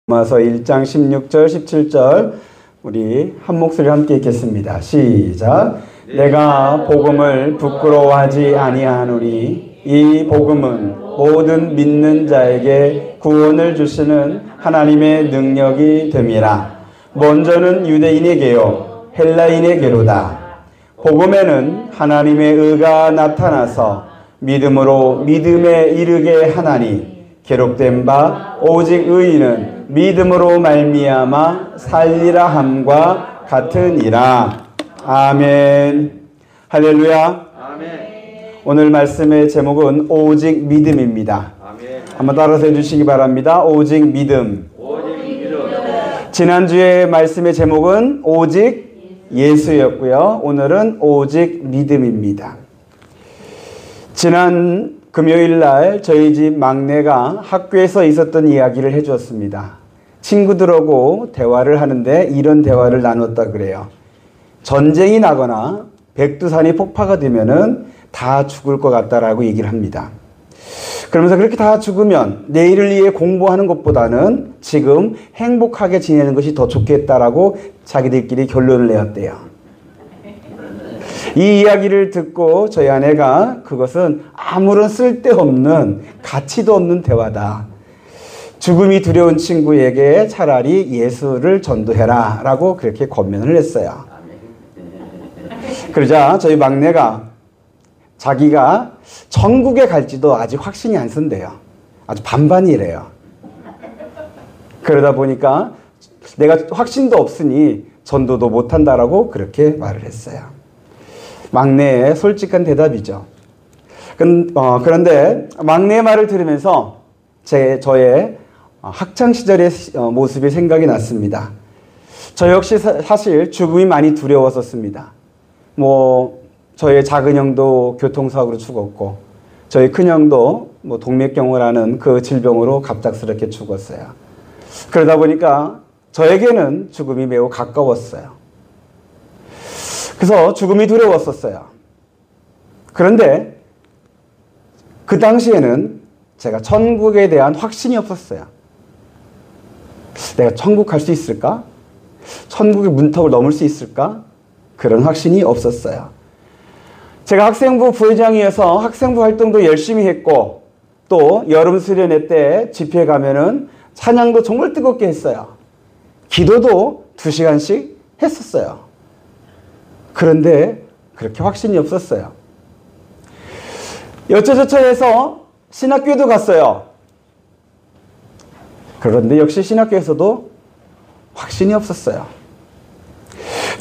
로마서 1장 16절 17절 우리 한 목소리 함께 읽겠습니다. 시작. 내가 복음을 부끄러워하지 아니하노니 이 복음은 모든 믿는 자에게 구원을 주시는 하나님의 능력이 됨이라. 먼저는 유대인에게요 헬라인에게로다. 복음에는 하나님의 의가 나타나서 믿음으로 믿음에 이르게 하나니 기록된 바 오직 의인은 믿음으로 말미암아 살리라 함과 같으니라. 아멘. 할렐루야. 아멘. 오늘 말씀의 제목은 오직 믿음입니다. 아멘. 한번 따라서 해주시기 바랍니다. 오직 믿음. 오직 믿음. 지난주에 말씀의 제목은 오직 예수였고요. 오늘은 오직 믿음입니다. 지난 금요일 날 저희 집 막내가 학교에서 있었던 이야기를 해주었습니다. 친구들하고 대화를 하는데 이런 대화를 나눴다 그래요. 전쟁이 나거나 백두산이 폭파가 되면은 다 죽을 것 같다라고 얘기를 합니다. 그러면서 그렇게 다 죽으면 내일을 위해 공부하는 것보다는 지금 행복하게 지내는 것이 더 좋겠다라고 자기들끼리 결론을 내었대요. 이 이야기를 듣고 저희 아내가 그것은 아무런 쓸데없는 가치도 없는 대화다. 죽음이 두려운 친구에게 차라리 예수를 전도해라 라고 그렇게 권면을 했어요. 그러자 저희 막내가 자기가 천국에 갈지도 아직 확신이 안 선대요. 아주 반반이래요. 그러다 보니까 내가 확신도 없으니 전도도 못한다라고 그렇게 말을 했어요. 막내의 솔직한 대답이죠. 그런데 막내의 말을 들으면서 저의 학창시절의 모습이 생각이 났습니다. 저 역시 사실 죽음이 많이 두려웠었습니다. 저의 작은 형도 교통사고로 죽었고 저희 큰 형도 동맥경화라는 그 질병으로 갑작스럽게 죽었어요. 그러다 보니까 저에게는 죽음이 매우 가까웠어요. 그래서 죽음이 두려웠었어요. 그런데 그 당시에는 제가 천국에 대한 확신이 없었어요. 내가 천국 갈 수 있을까? 천국의 문턱을 넘을 수 있을까? 그런 확신이 없었어요. 제가 학생부 부회장이어서 학생부 활동도 열심히 했고 또 여름 수련회 때 집회 가면은 찬양도 정말 뜨겁게 했어요. 기도도 2시간씩 했었어요. 그런데 그렇게 확신이 없었어요. 여차저차 해서 신학교에도 갔어요. 그런데 역시 신학교에서도 확신이 없었어요.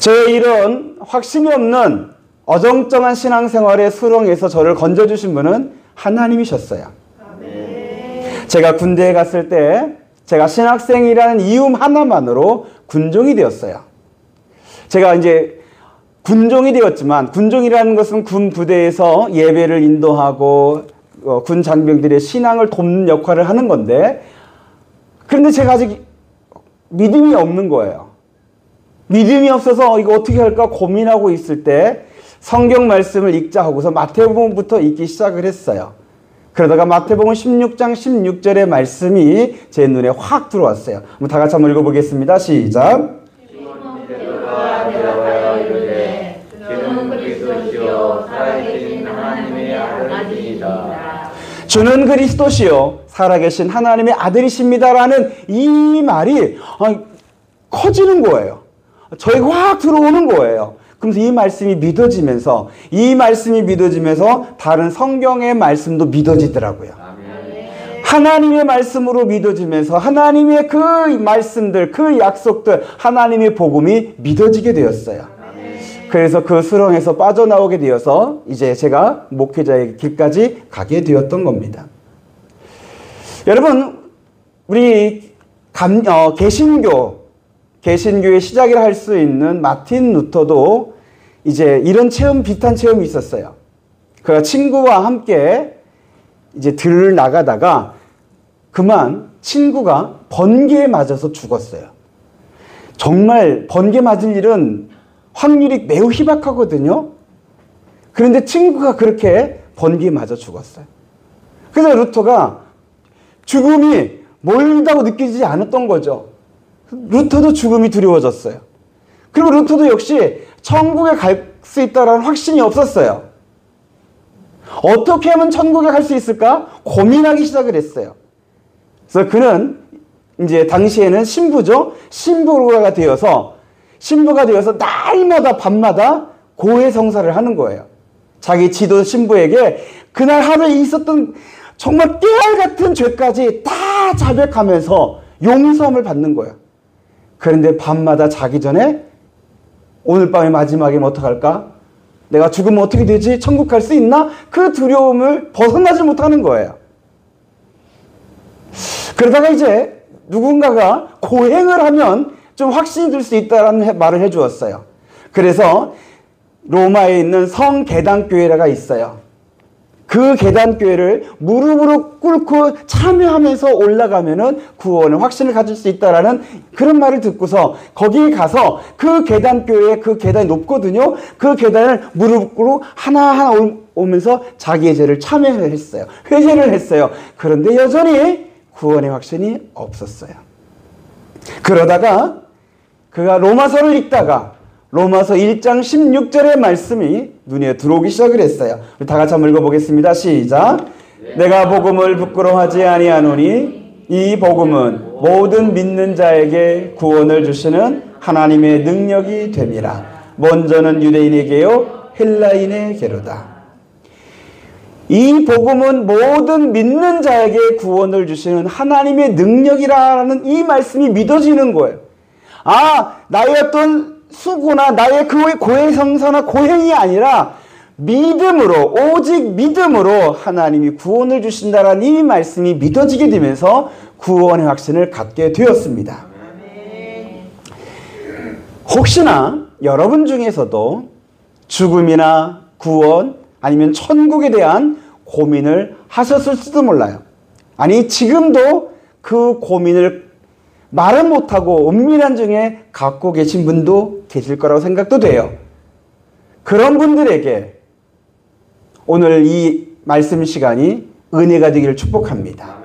저의 이런 확신이 없는 어정쩡한 신앙생활의 수렁에서 저를 건져주신 분은 하나님이셨어요. 제가 군대에 갔을 때 제가 신학생이라는 이유 하나만으로 군종이 되었어요. 제가 이제 군종이 되었지만 군종이라는 것은 군 부대에서 예배를 인도하고 군 장병들의 신앙을 돕는 역할을 하는 건데 그런데 제가 아직 믿음이 없는 거예요. 믿음이 없어서 이거 어떻게 할까 고민하고 있을 때 성경 말씀을 읽자 하고서 마태복음부터 읽기 시작을 했어요. 그러다가 마태복음 16장 16절의 말씀이 제 눈에 확 들어왔어요. 다 같이 한번 읽어보겠습니다. 시작. 주는 그리스도시요 살아계신 하나님의 아들이십니다라는 이 말이 커지는 거예요. 저에게 확 들어오는 거예요. 그러면서 이 말씀이 믿어지면서 다른 성경의 말씀도 믿어지더라고요. 하나님의 말씀으로 믿어지면서 하나님의 그 말씀들, 그 약속들, 하나님의 복음이 믿어지게 되었어요. 그래서 그 수렁에서 빠져나오게 되어서 이제 제가 목회자의 길까지 가게 되었던 겁니다. 여러분, 우리 개신교의 시작이라 할 수 있는 마틴 루터도 이제 이런 비슷한 체험이 있었어요. 그가 친구와 함께 이제 들을 나가다가 그만 친구가 번개에 맞아서 죽었어요. 정말 번개 맞을 일은 확률이 매우 희박하거든요. 그런데 친구가 그렇게 번개에 맞아 죽었어요. 그래서 루터가 죽음이 멀다고 느끼지 않았던 거죠. 루터도 죽음이 두려워졌어요. 그리고 루터도 역시 천국에 갈 수 있다는 확신이 없었어요. 어떻게 하면 천국에 갈 수 있을까? 고민하기 시작을 했어요. 그래서 그는 이제 당시에는 신부죠. 신부가 되어서 날마다 밤마다 고해성사를 하는 거예요. 자기 지도 신부에게 그날 하루에 있었던 정말 깨알 같은 죄까지 다 자백하면서 용서함을 받는 거예요. 그런데 밤마다 자기 전에 오늘 밤의 마지막이면 어떡할까? 내가 죽으면 어떻게 되지? 천국 갈 수 있나? 그 두려움을 벗어나지 못하는 거예요. 그러다가 이제 누군가가 고행을 하면 좀 확신이 들 수 있다는 말을 해주었어요. 그래서 로마에 있는 성계단교회가 있어요. 그 계단교회를 무릎으로 꿇고 참여하면서 올라가면은 구원의 확신을 가질 수 있다라는 그런 말을 듣고서 거기에 가서 그 계단교회에 그 계단이 높거든요. 그 계단을 무릎으로 하나하나 오면서 자기의 죄를 참회를 했어요. 회개를 했어요. 그런데 여전히 구원의 확신이 없었어요. 그러다가 그가 로마서를 읽다가 로마서 1장 16절의 말씀이 눈에 들어오기 시작을 했어요. 우리 다 같이 한번 읽어보겠습니다. 시작. 내가 복음을 부끄러워하지 아니하노니 이 복음은 모든 믿는 자에게 구원을 주시는 하나님의 능력이 됨이라. 먼저는 유대인에게요 헬라인에게로다. 이 복음은 모든 믿는 자에게 구원을 주시는 하나님의 능력이라는 이 말씀이 믿어지는 거예요. 아, 나의 어떤 수고나 나의 그의 고해성사나 고행이 아니라 믿음으로, 오직 믿음으로 하나님이 구원을 주신다라는 이 말씀이 믿어지게 되면서 구원의 확신을 갖게 되었습니다. 혹시나 여러분 중에서도 죽음이나 구원 아니면 천국에 대한 고민을 하셨을지도 몰라요. 아니 지금도 그 고민을 말은 못하고 은밀한 중에 갖고 계신 분도 계실 거라고 생각도 돼요. 그런 분들에게 오늘 이 말씀 시간이 은혜가 되기를 축복합니다.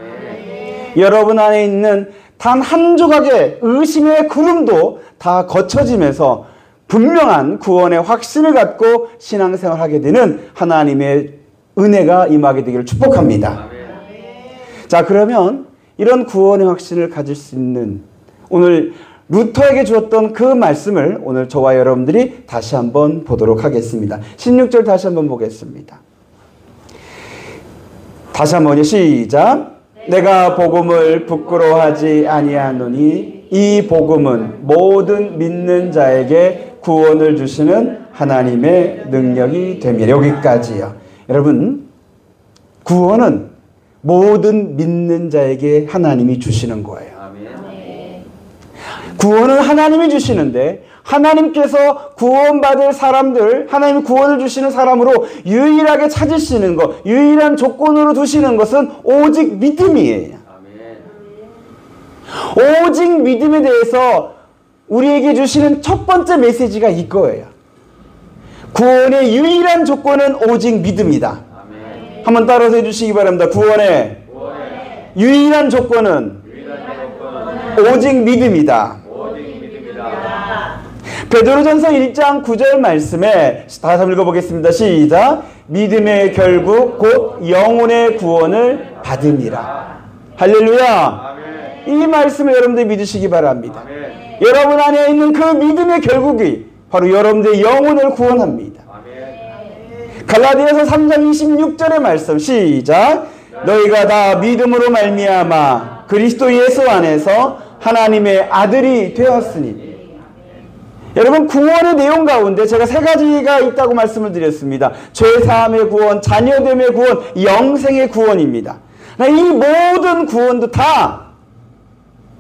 여러분 안에 있는 단 한 조각의 의심의 구름도 다 거쳐지면서 분명한 구원의 확신을 갖고 신앙생활을 하게 되는 하나님의 은혜가 임하게 되기를 축복합니다. 자, 그러면 이런 구원의 확신을 가질 수 있는 오늘 루터에게 주었던 그 말씀을 오늘 저와 여러분들이 다시 한번 보도록 하겠습니다. 16절 다시 한번 보겠습니다. 다시 한번요. 시작. 내가 복음을 부끄러워하지 아니하노니 이 복음은 모든 믿는 자에게 구원을 주시는 하나님의 능력이 됨이라. 여기까지요. 여러분, 구원은 모든 믿는 자에게 하나님이 주시는 거예요. 구원은 하나님이 주시는데 하나님께서 구원받을 사람들, 하나님이 구원을 주시는 사람으로 유일하게 찾으시는 것, 유일한 조건으로 두시는 것은 오직 믿음이에요. 오직 믿음에 대해서 우리에게 주시는 첫 번째 메시지가 이거예요. 구원의 유일한 조건은 오직 믿음이다. 한번 따라서 해주시기 바랍니다. 구원의 유일한 조건은 오직 믿음이다. 베드로전서 1장 9절 말씀에 다시 한번 읽어보겠습니다. 시작. 믿음의 결국 곧 영혼의 구원을 받음이라. 할렐루야. 이 말씀을 여러분들이 믿으시기 바랍니다. 여러분 안에 있는 그 믿음의 결국이 바로 여러분들의 영혼을 구원합니다. 갈라디아서 3장 26절의 말씀 시작. 너희가 다 믿음으로 말미암아 그리스도 예수 안에서 하나님의 아들이 되었으니. 여러분, 구원의 내용 가운데 제가 세 가지가 있다고 말씀을 드렸습니다. 죄사함의 구원, 자녀됨의 구원, 영생의 구원입니다. 이 모든 구원도 다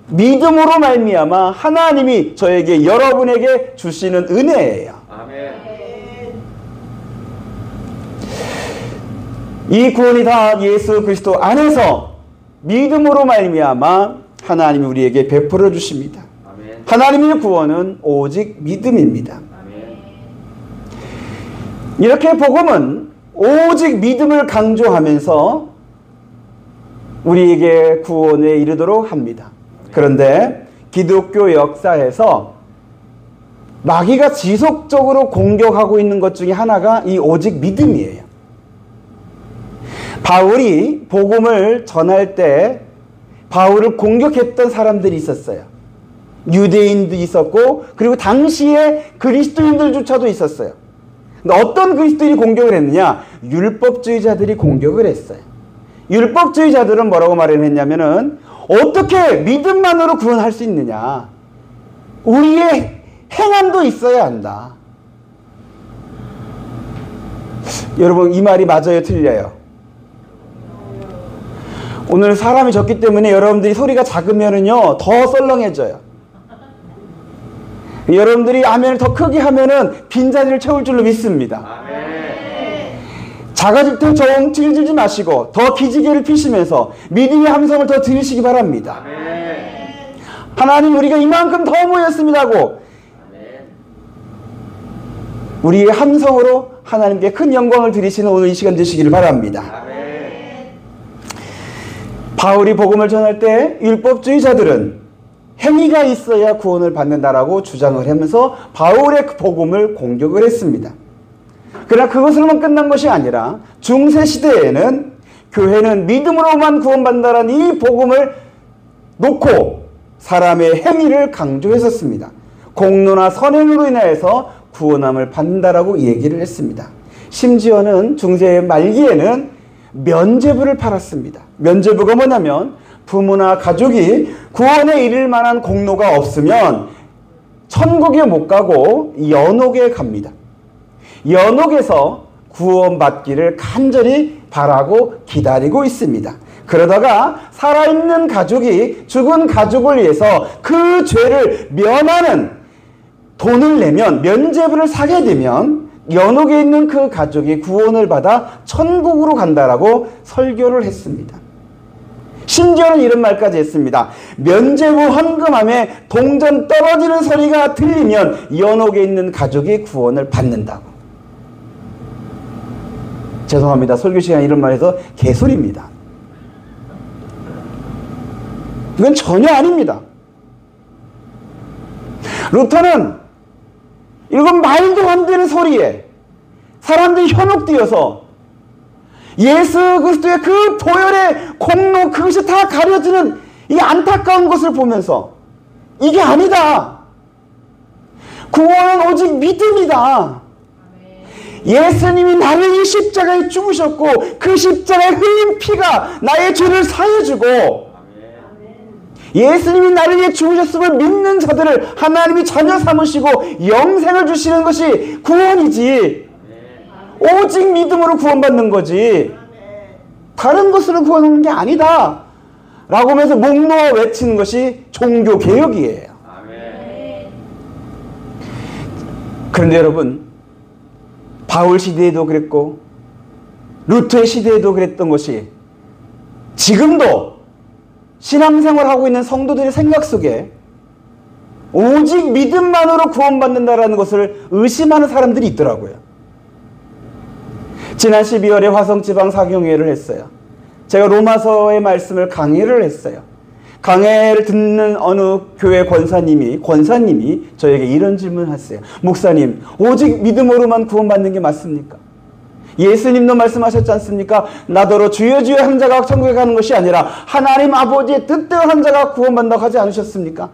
믿음으로 말미암아 하나님이 저에게, 여러분에게 주시는 은혜예요. 아멘. 이 구원이 다 예수 그리스도 안에서 믿음으로 말미암아 하나님이 우리에게 베풀어 주십니다. 아멘. 하나님의 구원은 오직 믿음입니다. 아멘. 이렇게 복음은 오직 믿음을 강조하면서 우리에게 구원에 이르도록 합니다. 그런데 기독교 역사에서 마귀가 지속적으로 공격하고 있는 것 중에 하나가 이 오직 믿음이에요. 바울이 복음을 전할 때 바울을 공격했던 사람들이 있었어요. 유대인도 있었고 그리고 당시에 그리스도인들조차도 있었어요. 근데 어떤 그리스도인이 공격을 했느냐? 율법주의자들이 공격을 했어요. 율법주의자들은 뭐라고 말을 했냐면은 어떻게 믿음만으로 구원할 수 있느냐? 우리의 행함도 있어야 한다. 여러분, 이 말이 맞아요, 틀려요? 오늘 사람이 적기 때문에 여러분들이 소리가 작으면은요 더 썰렁해져요. 여러분들이 아멘을 더 크게 하면은 빈자리를 채울 줄로 믿습니다. 작아질 때 정질 들지 마시고 더 기지개를 피시면서 믿음의 함성을 더 들으시기 바랍니다. 하나님, 우리가 이만큼 더 모였습니다고 우리의 함성으로 하나님께 큰 영광을 드리시는 오늘 이 시간 되시기를 바랍니다. 바울이 복음을 전할 때 율법주의자들은 행위가 있어야 구원을 받는다라고 주장을 하면서 바울의 복음을 공격을 했습니다. 그러나 그것으로만 끝난 것이 아니라 중세시대에는 교회는 믿음으로만 구원받는다는 이 복음을 놓고 사람의 행위를 강조했었습니다. 공로나 선행으로 인하여서 구원함을 받는다라고 얘기를 했습니다. 심지어는 중세 말기에는 면죄부를 팔았습니다. 면죄부가 뭐냐면 부모나 가족이 구원에 이를 만한 공로가 없으면 천국에 못 가고 연옥에 갑니다. 연옥에서 구원받기를 간절히 바라고 기다리고 있습니다. 그러다가 살아있는 가족이 죽은 가족을 위해서 그 죄를 면하는 돈을 내면, 면죄부를 사게 되면 연옥에 있는 그 가족이 구원을 받아 천국으로 간다라고 설교를 했습니다. 심지어는 이런 말까지 했습니다. 면죄부 헌금함에 동전 떨어지는 소리가 들리면 연옥에 있는 가족이 구원을 받는다고. 죄송합니다. 설교 시간에 이런 말해서 개소리입니다. 이건 전혀 아닙니다. 루터는 이건 말도 안 되는 소리에 사람들이 현혹되어서 예수 그리스도의 그 보혈의 공로, 그것이 다 가려지는 이 안타까운 것을 보면서 이게 아니다. 구원은 오직 믿음이다. 예수님이 나를 이 십자가에 죽으셨고 그 십자가에 흘린 피가 나의 죄를 사해주고 예수님이 나를 위해 죽으셨음을 믿는 자들을 하나님이 자녀 삼으시고 영생을 주시는 것이 구원이지. 오직 믿음으로 구원받는 거지. 다른 것으로 구원하는 게 아니다. 라고 하면서 목 놓아 외치는 것이 종교개혁이에요. 그런데 여러분, 바울 시대에도 그랬고 루터의 시대에도 그랬던 것이 지금도 신앙생활하고 있는 성도들의 생각 속에 오직 믿음만으로 구원받는다라는 것을 의심하는 사람들이 있더라고요. 지난 12월에 화성지방 사경회를 했어요. 제가 로마서의 말씀을 강의를 했어요. 강의를 듣는 어느 교회 권사님이 저에게 이런 질문을 했어요. 목사님, 오직 믿음으로만 구원받는 게 맞습니까? 예수님도 말씀하셨지 않습니까? 나더러 주여 주여 한 자가 천국에 가는 것이 아니라 하나님 아버지의 뜻대로 한 자가 구원받는다고 하지 않으셨습니까?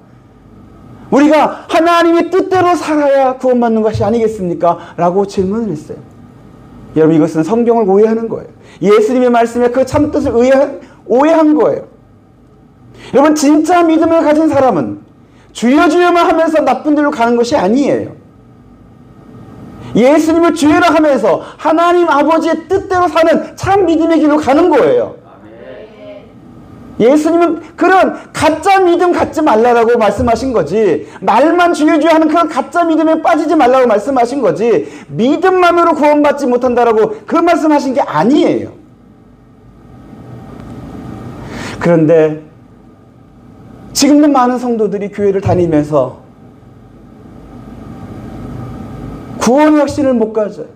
우리가 하나님의 뜻대로 살아야 구원받는 것이 아니겠습니까? 라고 질문을 했어요. 여러분, 이것은 성경을 오해하는 거예요. 예수님의 말씀에 그 참뜻을 오해한 거예요. 여러분, 진짜 믿음을 가진 사람은 주여 주여만 하면서 나쁜 데로 가는 것이 아니에요. 예수님을 주여라 하면서 하나님 아버지의 뜻대로 사는 참 믿음의 길로 가는 거예요. 예수님은 그런 가짜 믿음 갖지 말라고 말씀하신 거지, 말만 주여 주여 하는 그런 가짜 믿음에 빠지지 말라고 말씀하신 거지, 믿음만으로 구원받지 못한다라고 그 말씀하신 게 아니에요. 그런데 지금도 많은 성도들이 교회를 다니면서 구원의 확신을 못 가져요.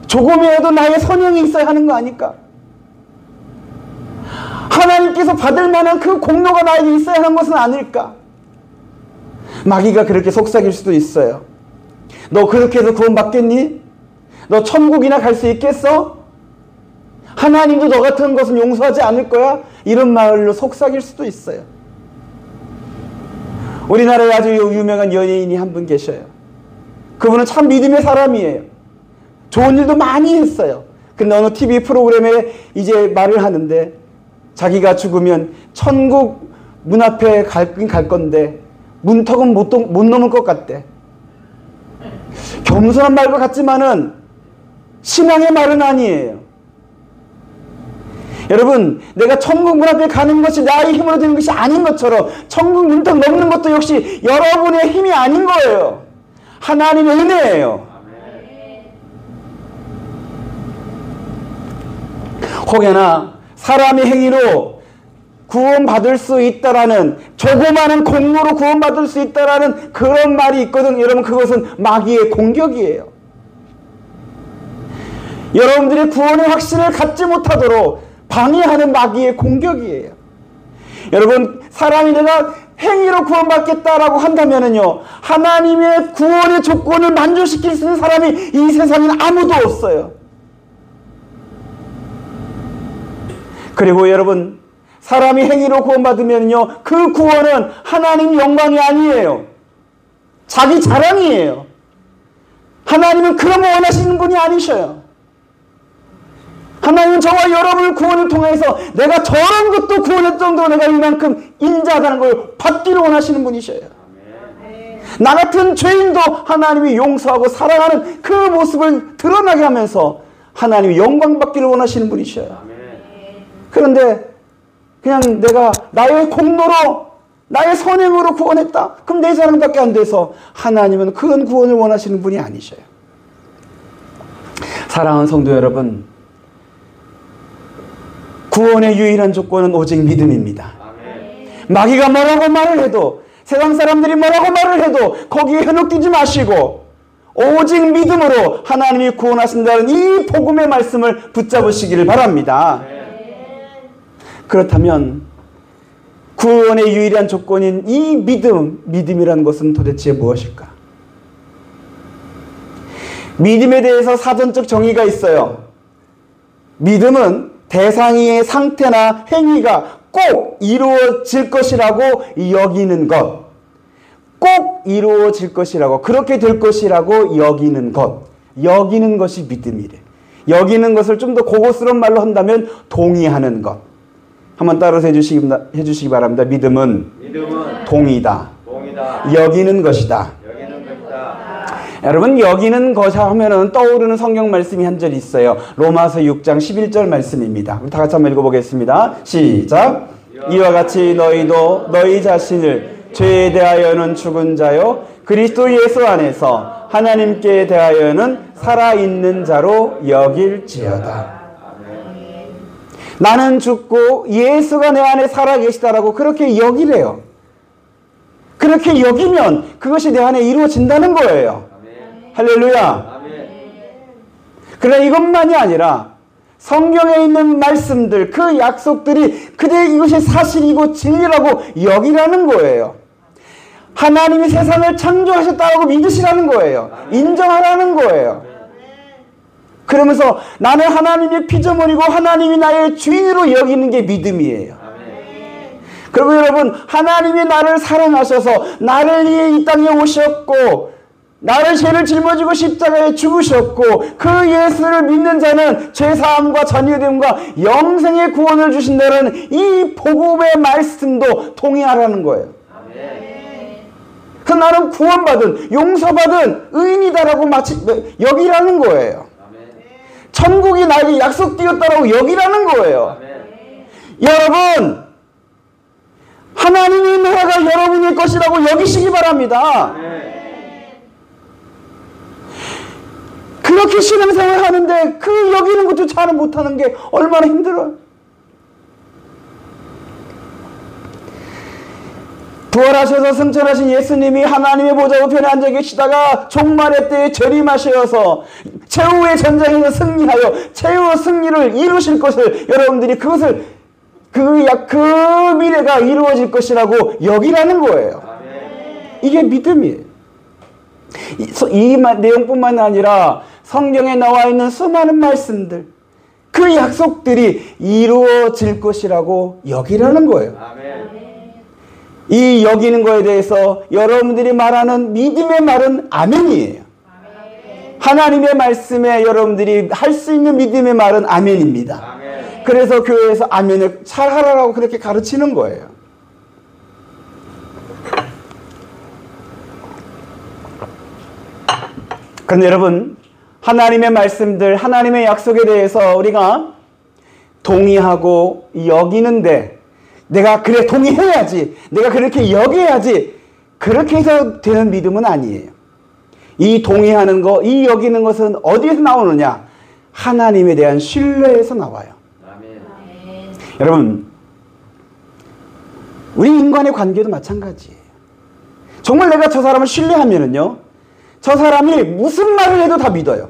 조금이라도 나의 선행이 있어야 하는 거 아닐까? 하나님께서 받을 만한 그 공로가 나에게 있어야 하는 것은 아닐까? 마귀가 그렇게 속삭일 수도 있어요. 너 그렇게 해서 구원 받겠니? 너 천국이나 갈 수 있겠어? 하나님도 너 같은 것은 용서하지 않을 거야? 이런 말로 속삭일 수도 있어요. 우리나라에 아주 유명한 연예인이 한 분 계셔요. 그분은 참 믿음의 사람이에요. 좋은 일도 많이 했어요. 근데 어느 TV 프로그램에 이제 말을 하는데 자기가 죽으면 천국 문 앞에 갈긴 갈 건데 문턱은 못 넘을 것 같대. 겸손한 말과 같지만은 신앙의 말은 아니에요. 여러분, 내가 천국 문 앞에 가는 것이 나의 힘으로 되는 것이 아닌 것처럼 천국 문턱 넘는 것도 역시 여러분의 힘이 아닌 거예요. 하나님의 은혜예요. 혹여나 사람의 행위로 구원받을 수 있다라는, 조그마한 공로로 구원받을 수 있다라는 그런 말이 있거든. 여러분, 그것은 마귀의 공격이에요. 여러분들의 구원의 확신을 갖지 못하도록 방해하는 마귀의 공격이에요. 여러분, 사람이 내가 행위로 구원받겠다라고 한다면은요, 하나님의 구원의 조건을 만족시킬 수 있는 사람이 이 세상에는 아무도 없어요. 그리고 여러분, 사람이 행위로 구원받으면요, 그 구원은 하나님 영광이 아니에요. 자기 자랑이에요. 하나님은 그런 거 원하시는 분이 아니셔요. 하나님은 저와 여러분을 구원을 통해서 내가 저런 것도 구원할 정도로 내가 이만큼 인자하다는 걸 받기를 원하시는 분이셔요. 나 같은 죄인도 하나님이 용서하고 사랑하는 그 모습을 드러나게 하면서 하나님이 영광 받기를 원하시는 분이셔요. 그런데 그냥 내가 나의 공로로, 나의 선행으로 구원했다? 그럼 내 자랑밖에 안 돼서 하나님은 그런 구원을 원하시는 분이 아니셔요. 사랑하는 성도 여러분, 구원의 유일한 조건은 오직 믿음입니다. 마귀가 뭐라고 말을 해도, 세상 사람들이 뭐라고 말을 해도 거기에 현혹되지 마시고 오직 믿음으로 하나님이 구원하신다는 이 복음의 말씀을 붙잡으시기를 바랍니다. 그렇다면 구원의 유일한 조건인 이 믿음이라는 것은 도대체 무엇일까? 믿음에 대해서 사전적 정의가 있어요. 믿음은 대상의 상태나 행위가 꼭 이루어질 것이라고 여기는 것. 꼭 이루어질 것이라고, 그렇게 될 것이라고 여기는 것. 여기는 것이 믿음이래. 여기는 것을 좀 더 고급스러운 말로 한다면 동의하는 것. 한번 따라서 해주시기 바랍니다. 믿음은 동의다. 여기는 것이다. 여러분, 여기는 것 하면은 떠오르는 성경 말씀이 한 절 있어요. 로마서 6장 11절 말씀입니다. 우리 다 같이 한번 읽어보겠습니다. 시작. 이와 같이 너희도 너희 자신을 죄에 대하여는 죽은 자요 그리스도 예수 안에서 하나님께 대하여는 살아있는 자로 여길지어다. 나는 죽고 예수가 내 안에 살아계시다라고 그렇게 여기래요. 그렇게 여기면 그것이 내 안에 이루어진다는 거예요. 할렐루야. 그러나 이것만이 아니라 성경에 있는 말씀들, 그 약속들이 그대 이것이 사실이고 진리라고 여기라는 거예요. 하나님이 세상을 창조하셨다고 믿으시라는 거예요. 인정하라는 거예요. 그러면서 나는 하나님의 피조물이고 하나님이 나의 주인으로 여기는 게 믿음이에요. 그리고 여러분, 하나님이 나를 사랑하셔서 나를 위해 이 땅에 오셨고 나를 죄를 짊어지고 십자가에 죽으셨고 그 예수를 믿는 자는 죄사함과 자녀됨과 영생의 구원을 주신다는 이 복음의 말씀도 동의하라는 거예요. 그 나는 구원받은, 용서받은 의인이다라고 마치 여기라는 거예요. 천국이 나에게 약속되었다라고 여기라는 거예요. 여러분, 하나님의 나라가 여러분의 것이라고 여기시기 바랍니다. 그렇게 신앙생활 하는데 그 여기는 것도 잘 못하는 게 얼마나 힘들어요. 부활하셔서 승천하신 예수님이 하나님의 보좌 우편에 앉아 계시다가 종말의 때에 재림하셔서 최후의 전쟁에서 승리하여 최후의 승리를 이루실 것을 여러분들이 그것을 그 미래가 이루어질 것이라고 여기라는 거예요. 이게 믿음이에요. 이 내용뿐만 아니라 성경에 나와 있는 수많은 말씀들, 그 약속들이 이루어질 것이라고 여기라는 거예요. 이 여기는 거에 대해서 여러분들이 말하는 믿음의 말은 아멘이에요. 하나님의 말씀에 여러분들이 할 수 있는 믿음의 말은 아멘입니다. 그래서 교회에서 아멘을 잘 하라고 그렇게 가르치는 거예요. 그런데 여러분, 하나님의 말씀들, 하나님의 약속에 대해서 우리가 동의하고 여기는데, 내가 그래 동의해야지, 내가 그렇게 여겨야지, 그렇게 해서 되는 믿음은 아니에요. 이 동의하는 거, 이 여기는 것은 어디에서 나오느냐? 하나님에 대한 신뢰에서 나와요. 아멘. 여러분, 우리 인간의 관계도 마찬가지예요. 정말 내가 저 사람을 신뢰하면은요, 저 사람이 무슨 말을 해도 다 믿어요.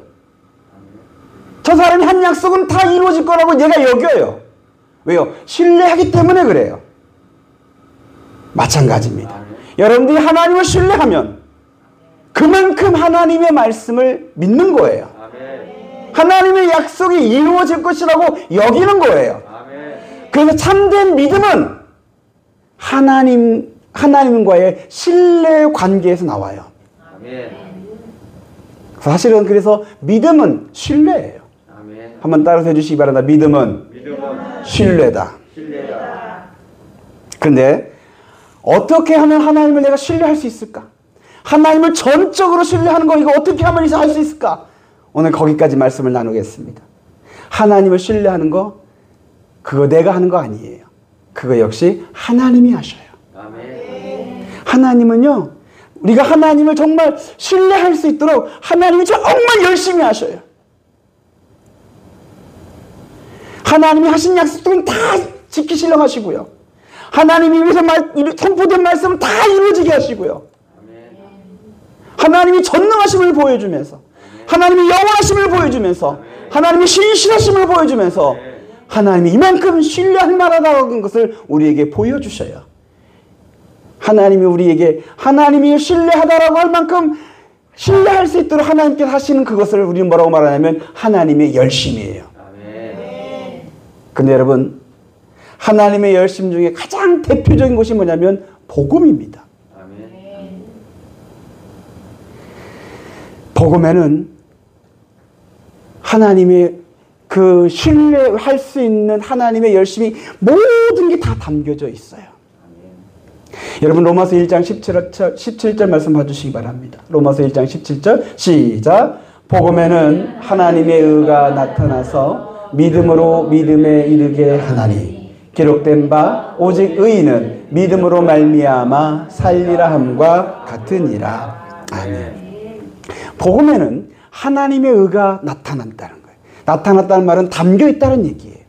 저 사람이 한 약속은 다 이루어질 거라고 내가 여겨요. 왜요? 신뢰하기 때문에 그래요. 마찬가지입니다. 여러분들이 하나님을 신뢰하면 그만큼 하나님의 말씀을 믿는 거예요. 하나님의 약속이 이루어질 것이라고 여기는 거예요. 그래서 참된 믿음은 하나님과의 신뢰 관계에서 나와요. 사실은 그래서 믿음은 신뢰예요. 한번 따라서 해주시기 바랍니다. 믿음은 신뢰다. 그런데 어떻게 하면 하나님을 내가 신뢰할 수 있을까? 하나님을 전적으로 신뢰하는 거 이거 어떻게 하면 할 수 있을까? 오늘 거기까지 말씀을 나누겠습니다. 하나님을 신뢰하는 거 그거 내가 하는 거 아니에요. 그거 역시 하나님이 하셔요. 하나님은요, 우리가 하나님을 정말 신뢰할 수 있도록 하나님이 정말 열심히 하셔요. 하나님이 하신 약속들은 다 지키시려고 하시고요. 하나님이 위해서 선포된 말씀은 다 이루어지게 하시고요. 하나님이 전능하심을 보여주면서, 하나님이 영원하심을 보여주면서, 하나님이 신실하심을 보여주면서 하나님이 이만큼 신뢰할 만하다는 것을 우리에게 보여주셔요. 하나님이 우리에게 하나님이 신뢰하다라고 할 만큼 신뢰할 수 있도록 하나님께서 하시는 그것을 우리는 뭐라고 말하냐면 하나님의 열심이에요. 근데 여러분, 하나님의 열심 중에 가장 대표적인 것이 뭐냐면 복음입니다. 복음에는 하나님의 그 신뢰할 수 있는 하나님의 열심이 모든 게 다 담겨져 있어요. 여러분, 로마서 1장 17절 말씀 봐주시기 바랍니다. 로마서 1장 17절 시작. 복음에는 하나님의 의가 나타나서 믿음으로 믿음에 이르게 하나니 기록된 바 오직 의인은 믿음으로 말미암아 살리라 함과 같으니라. 아멘. 복음에는 하나님의 의가 나타난다는 거예요. 나타났다는 말은 담겨 있다는 얘기예요.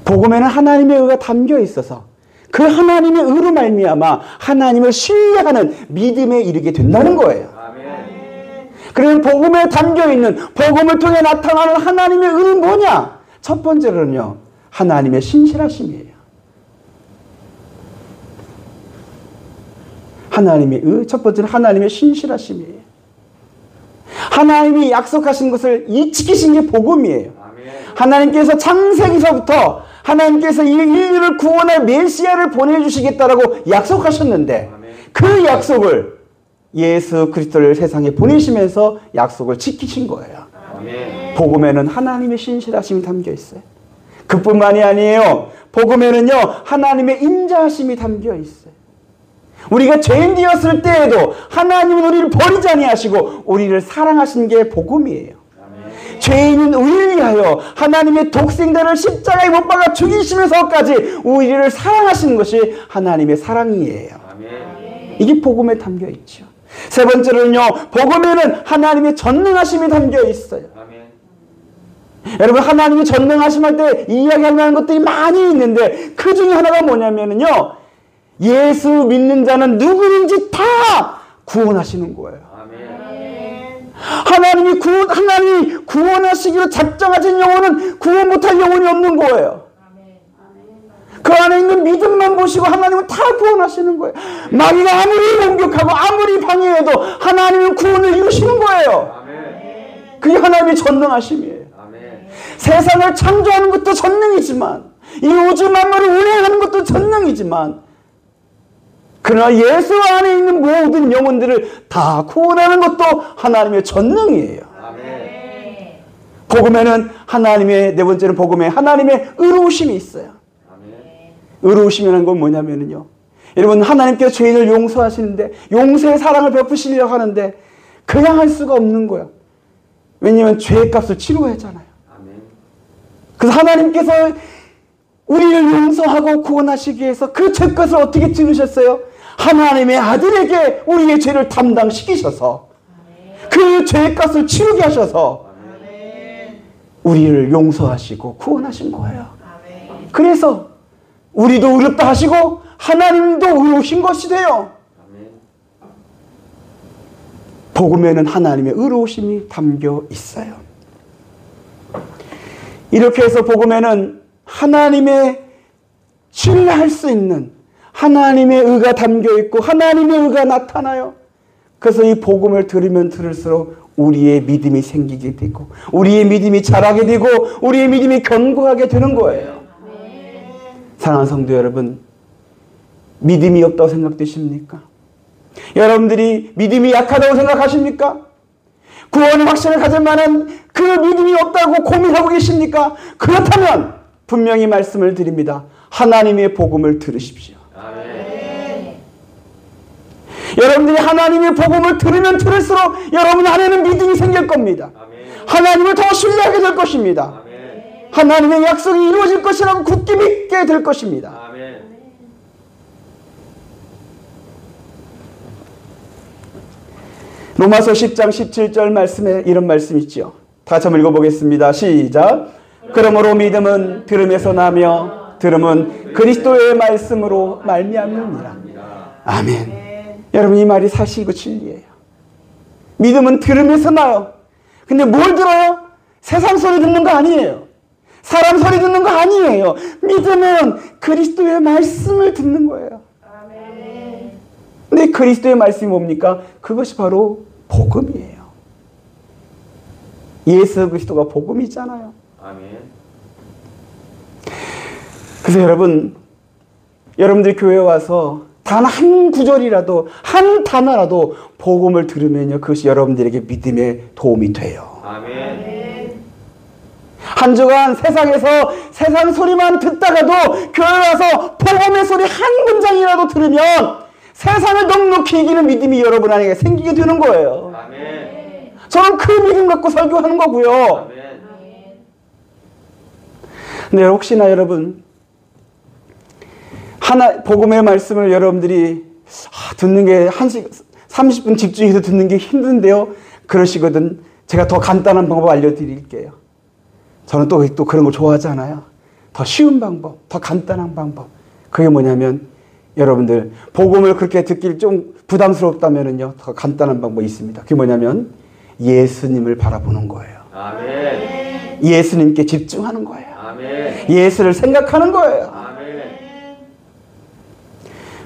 복음에는 하나님의 의가 담겨 있어서 그 하나님의 의로 말미암아 하나님을 신뢰하는 믿음에 이르게 된다는 거예요. 그래서 복음에 담겨있는, 복음을 통해 나타나는 하나님의 의는 뭐냐? 첫 번째로는요, 하나님의 신실하심이에요. 하나님의 의, 첫 번째는 하나님의 신실하심이에요. 하나님이 약속하신 것을 지키신 게 복음이에요. 하나님께서 창세기서부터 하나님께서 이 인류를 구원할 메시아를 보내주시겠다라고 약속하셨는데 그 약속을 예수 그리스도를 세상에 보내시면서 약속을 지키신 거예요. 복음에는 하나님의 신실하심이 담겨 있어요. 그뿐만이 아니에요. 복음에는요, 하나님의 인자하심이 담겨 있어요. 우리가 죄인 되었을 때에도 하나님은 우리를 버리지 아니하시고 우리를 사랑하신 게 복음이에요. 죄인은 우리를 위하여 하나님의 독생자를 십자가에 못 박아 죽이시면서까지 우리를 사랑하시는 것이 하나님의 사랑이에요. 이게 복음에 담겨 있죠. 세 번째로는요, 복음에는 하나님의 전능하심이 담겨 있어요. 여러분, 하나님이 전능하심할 때 이야기할 만한 것들이 많이 있는데 그 중에 하나가 뭐냐면요, 예수 믿는 자는 누구든지 다 구원하시는 거예요. 하나님이 구원하시기로 작정하신 영혼은 구원 못할 영혼이 없는 거예요. 그 안에 있는 믿음만 보시고 하나님은 다 구원하시는 거예요. 마귀가 아무리 공격하고 아무리 방해해도 하나님은 구원을 이루시는 거예요. 그게 하나님의 전능하심이에요. 세상을 창조하는 것도 전능이지만, 이 우주 만물을 운행하는 것도 전능이지만, 그러나 예수 안에 있는 모든 영혼들을 다 구원하는 것도 하나님의 전능이에요. 복음에는 하나님의, 네 번째는 복음에 하나님의 의로우심이 있어요. 의로우심이라는 건 뭐냐면요, 여러분, 하나님께서 죄인을 용서하시는데, 용서의 사랑을 베푸시려고 하는데 그냥 할 수가 없는 거예요. 왜냐하면 죄의 값을 치러야 하잖아요. 그래서 하나님께서 우리를 용서하고 구원하시기 위해서 그 죄값을 어떻게 치르셨어요? 하나님의 아들에게 우리의 죄를 담당시키셔서 그 죄값을 치르게 하셔서 우리를 용서하시고 구원하신 거예요. 그래서 우리도 의롭다 하시고 하나님도 의로우신 것이 돼요. 복음에는 하나님의 의로우심이 담겨 있어요. 이렇게 해서 복음에는 하나님의 신뢰할 수 있는 하나님의 의가 담겨 있고 하나님의 의가 나타나요. 그래서 이 복음을 들으면 들을수록 우리의 믿음이 생기게 되고 우리의 믿음이 자라게 되고 우리의 믿음이 견고하게 되는 거예요. 사랑하는 성도 여러분, 믿음이 없다고 생각되십니까? 여러분들이 믿음이 약하다고 생각하십니까? 구원의 확신을 가질 만한 그 믿음이 없다고 고민하고 계십니까? 그렇다면 분명히 말씀을 드립니다. 하나님의 복음을 들으십시오. 아멘. 여러분들이 하나님의 복음을 들으면 들을수록 여러분 안에는 믿음이 생길 겁니다. 아멘. 하나님을 더 신뢰하게 될 것입니다. 아멘. 하나님의 약속이 이루어질 것이라고 굳게 믿게 될 것입니다. 아멘. 로마서 10장 17절 말씀에 이런 말씀이 있죠. 다 같이 한번 읽어보겠습니다. 시작. 그러므로 믿음은 들음에서 나며 들음은 그리스도의 말씀으로 말미암느니라. 아멘. 여러분, 이 말이 사실이고 진리예요. 믿음은 들음에서 나요. 근데 뭘 들어요? 세상 소리 듣는 거 아니에요. 사람 소리 듣는 거 아니에요. 믿음은 그리스도의 말씀을 듣는 거예요. 근데 그리스도의 말씀이 뭡니까? 그것이 바로 복음이에요. 예수 그리스도가 복음이잖아요. 아멘. 그래서 여러분들 교회에 와서 단 한 구절이라도, 한 단어라도 복음을 들으면요, 그것이 여러분들에게 믿음에 도움이 돼요. 아멘. 한 주간 세상에서 세상 소리만 듣다가도 교회 와서 복음의 소리 한 문장이라도 들으면 세상을 넉넉히 이기는 믿음이 여러분 안에 생기게 되는 거예요. 아멘. 저는 그 믿음 갖고 설교하는 거고요. 아멘. 근데 혹시나 여러분, 복음의 말씀을 여러분들이 듣는 게 30분 집중해서 듣는 게 힘든데요, 그러시거든. 제가 더 간단한 방법 알려드릴게요. 저는 또 그런 거 좋아하잖아요. 더 쉬운 방법, 더 간단한 방법. 그게 뭐냐면, 여러분들 복음을 그렇게 듣기 좀 부담스럽다면은요, 더 간단한 방법이 있습니다. 그게 뭐냐면 예수님을 바라보는 거예요. 아멘. 예수님께 집중하는 거예요. 아멘. 예수를 생각하는 거예요. 아멘.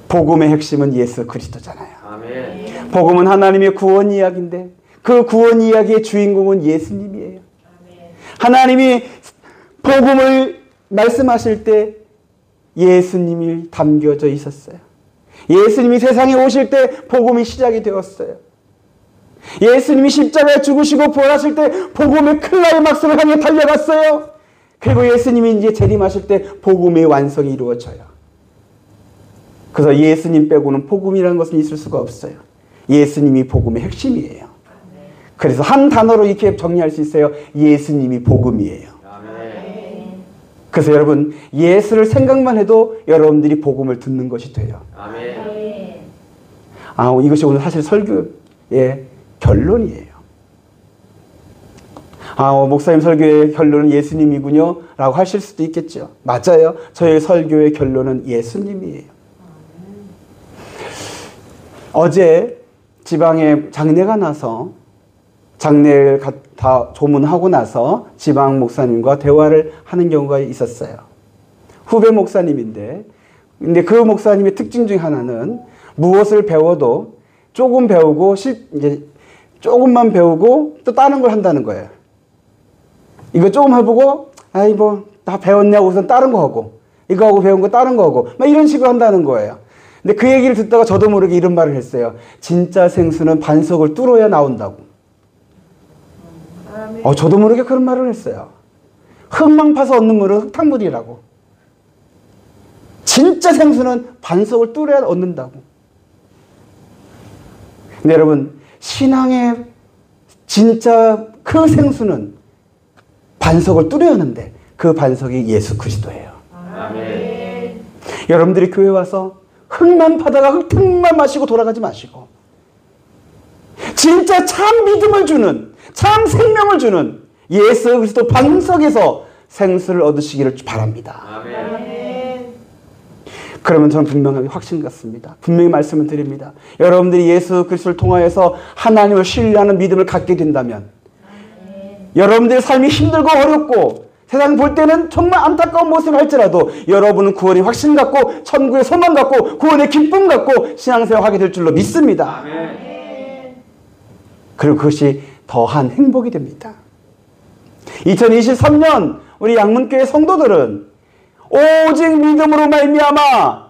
복음의 핵심은 예수 그리스도잖아요. 아멘. 복음은 하나님의 구원 이야기인데 그 구원 이야기의 주인공은 예수님이에요. 아멘. 하나님이 복음을 말씀하실 때 예수님이 담겨져 있었어요. 예수님이 세상에 오실 때 복음이 시작이 되었어요. 예수님이 십자가에 죽으시고 부활하실 때 복음의 클라이막스를 향해 달려갔어요. 그리고 예수님이 이제 재림하실 때 복음의 완성이 이루어져요. 그래서 예수님 빼고는 복음이라는 것은 있을 수가 없어요. 예수님이 복음의 핵심이에요. 그래서 한 단어로 이렇게 정리할 수 있어요. 예수님이 복음이에요. 그래서 여러분, 예수를 생각만 해도 여러분들이 복음을 듣는 것이 돼요. 아멘. 이것이 오늘 사실 설교의 결론이에요. 목사님 설교의 결론은 예수님이군요 라고 하실 수도 있겠죠. 맞아요. 저의 설교의 결론은 예수님이에요. 어제 지방에 장례가 나서 장례를 다 조문하고 나서 지방 목사님과 대화를 하는 경우가 있었어요. 후배 목사님인데, 근데 그 목사님의 특징 중에 하나는 무엇을 배워도 조금 배우고 이제 조금만 배우고 또 다른 걸 한다는 거예요. 이거 조금 해보고 아이 뭐 다 배웠냐고 우선 다른 거 하고, 이거 하고 배운 거 다른 거 하고 막 이런 식으로 한다는 거예요. 근데 그 얘기를 듣다가 저도 모르게 이런 말을 했어요. 진짜 생수는 반석을 뚫어야 나온다고. 저도 모르게 그런 말을 했어요. 흙만 파서 얻는 물은 흙탕물이라고. 진짜 생수는 반석을 뚫어야 얻는다고. 근데 여러분, 신앙의 진짜 그 생수는 반석을 뚫어야 하는데 그 반석이 예수 그리스도예요. 아멘. 여러분들이 교회 와서 흙만 파다가 흙탕만 마시고 돌아가지 마시고 진짜 참 믿음을 주는, 참 생명을 주는 예수 그리스도 반석에서 생수를 얻으시기를 바랍니다. 아멘. 그러면 저는 분명하게 확신 갖습니다. 분명히 말씀을 드립니다. 여러분들이 예수 그리스도를 통하여서 하나님을 신뢰하는 믿음을 갖게 된다면 여러분들의 삶이 힘들고 어렵고 세상 볼 때는 정말 안타까운 모습을 할지라도 여러분은 구원의 확신 갖고 천국의 소망 갖고 구원의 기쁨 갖고 신앙생활 하게 될 줄로 믿습니다. 아멘. 그리고 그것이 더한 행복이 됩니다. 2023년 우리 양문교회 성도들은 오직 믿음으로 말미암아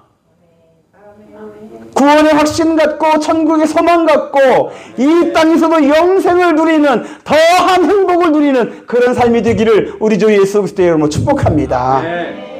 구원의 확신 갖고 천국의 소망 갖고 이 땅에서도 영생을 누리는 더한 행복을 누리는 그런 삶이 되기를 우리 주 예수 그리스도의 이름으로 축복합니다. 아멘.